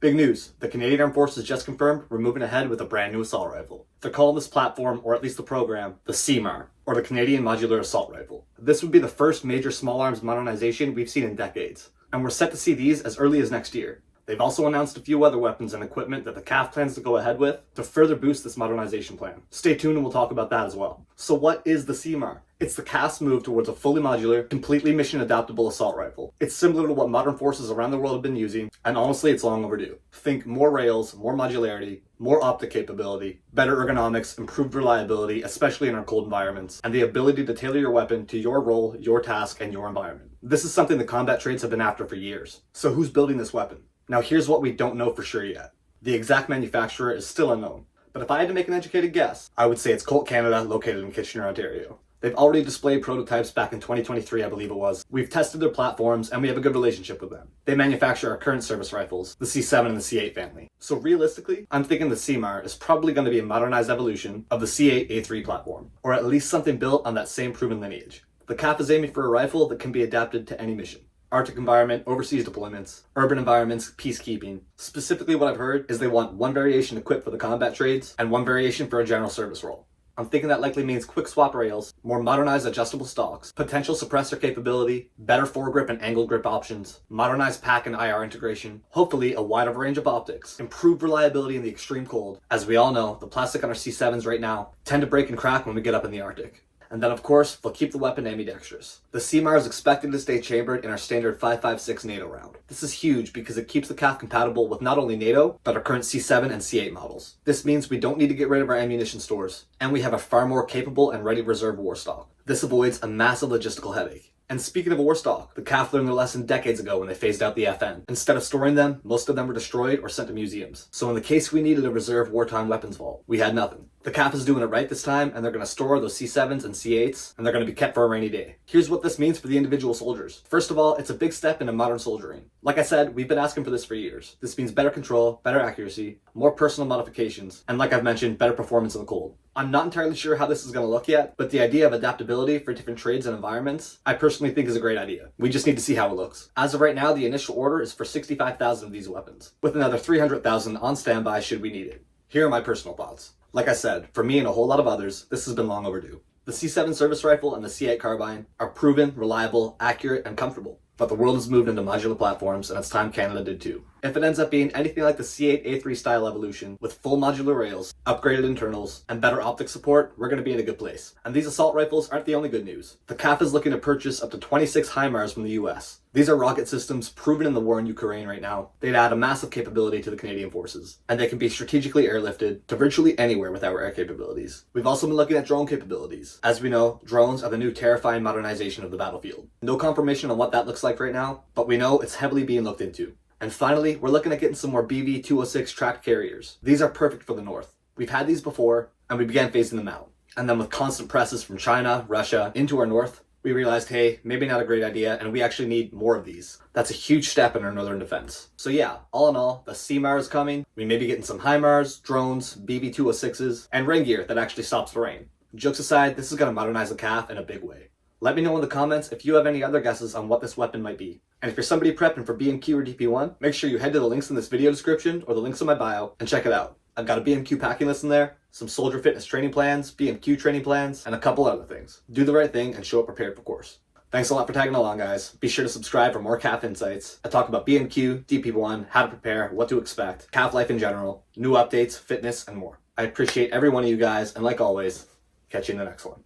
Big news, the Canadian Armed Forces just confirmed we're moving ahead with a brand new assault rifle. They're calling this platform, or at least the program, the HIMARS, or the Canadian Modular Assault Rifle. This would be the first major small arms modernization we've seen in decades, and we're set to see these as early as next year. They've also announced a few other weapons and equipment that the CAF plans to go ahead with to further boost this modernization plan. Stay tuned and we'll talk about that as well. So what is the HIMARS? It's the CAF's move towards a fully modular, completely mission-adaptable assault rifle. It's similar to what modern forces around the world have been using, and honestly, it's long overdue. Think more rails, more modularity, more optic capability, better ergonomics, improved reliability, especially in our cold environments, and the ability to tailor your weapon to your role, your task, and your environment. This is something the combat trades have been after for years. So who's building this weapon? Now here's what we don't know for sure yet. The exact manufacturer is still unknown, but if I had to make an educated guess, I would say it's Colt Canada, located in Kitchener, Ontario. They've already displayed prototypes back in 2023, I believe it was. We've tested their platforms and we have a good relationship with them. They manufacture our current service rifles, the C7 and the C8 family. So realistically, I'm thinking the HIMARS is probably going to be a modernized evolution of the C8A3 platform, or at least something built on that same proven lineage. The CAF is aiming for a rifle that can be adapted to any mission. Arctic environment, overseas deployments, urban environments, peacekeeping. Specifically what I've heard is they want one variation equipped for the combat trades and one variation for a general service role. I'm thinking that likely means quick swap rails, more modernized adjustable stocks, potential suppressor capability, better foregrip and angle grip options, modernized pack and IR integration, hopefully a wider range of optics, improved reliability in the extreme cold. As we all know, the plastic on our C7s right now tend to break and crack when we get up in the Arctic. And then of course, they'll keep the weapon ambidextrous. The HIMARS is expected to stay chambered in our standard 5.56 NATO round. This is huge because it keeps the CAF compatible with not only NATO, but our current C7 and C8 models. This means we don't need to get rid of our ammunition stores, and we have a far more capable and ready reserve war stock. This avoids a massive logistical headache. And speaking of war stock, the CAF learned their lesson decades ago when they phased out the FN. Instead of storing them, most of them were destroyed or sent to museums. So in the case we needed a reserve wartime weapons vault, we had nothing. The CAF is doing it right this time, and they're going to store those C7s and C8s, and they're going to be kept for a rainy day. Here's what this means for the individual soldiers. First of all, it's a big step into modern soldiering. Like I said, we've been asking for this for years. This means better control, better accuracy, more personal modifications, and like I've mentioned, better performance in the cold. I'm not entirely sure how this is going to look yet, but the idea of adaptability for different trades and environments, I personally think is a great idea. We just need to see how it looks. As of right now, the initial order is for 65,000 of these weapons, with another 300,000 on standby should we need it. Here are my personal thoughts. Like I said, for me and a whole lot of others, this has been long overdue. The C7 service rifle and the C8 carbine are proven, reliable, accurate, and comfortable. But the world has moved into modular platforms, and it's time Canada did too. If it ends up being anything like the C8A3 style evolution, with full modular rails, upgraded internals, and better optic support, we're going to be in a good place. And these assault rifles aren't the only good news. The CAF is looking to purchase up to 26 HIMARS from the US. These are rocket systems proven in the war in Ukraine right now. They'd add a massive capability to the Canadian forces, and they can be strategically airlifted to virtually anywhere with our air capabilities. We've also been looking at drone capabilities. As we know, drones are the new terrifying modernization of the battlefield. No confirmation on what that looks like right now, but we know it's heavily being looked into. And finally, we're looking at getting some more BV-206 tracked carriers. These are perfect for the north. We've had these before, and we began phasing them out. And then with constant presses from China, Russia, into our north, we realized, hey, maybe not a great idea, and we actually need more of these. That's a huge step in our northern defense. So yeah, all in all, the HIMARS is coming. We may be getting some HIMARS, drones, BV-206s, and rain gear that actually stops the rain. Jokes aside, this is going to modernize the CAF in a big way. Let me know in the comments if you have any other guesses on what this weapon might be. And if you're somebody prepping for BMQ or DP1, make sure you head to the links in this video description or the links in my bio and check it out. I've got a BMQ packing list in there, some soldier fitness training plans, BMQ training plans, and a couple other things. Do the right thing and show up prepared for course. Thanks a lot for tagging along, guys. Be sure to subscribe for more CAF insights. I talk about BMQ, DP1, how to prepare, what to expect, CAF life in general, new updates, fitness, and more. I appreciate every one of you guys, and like always, catch you in the next one.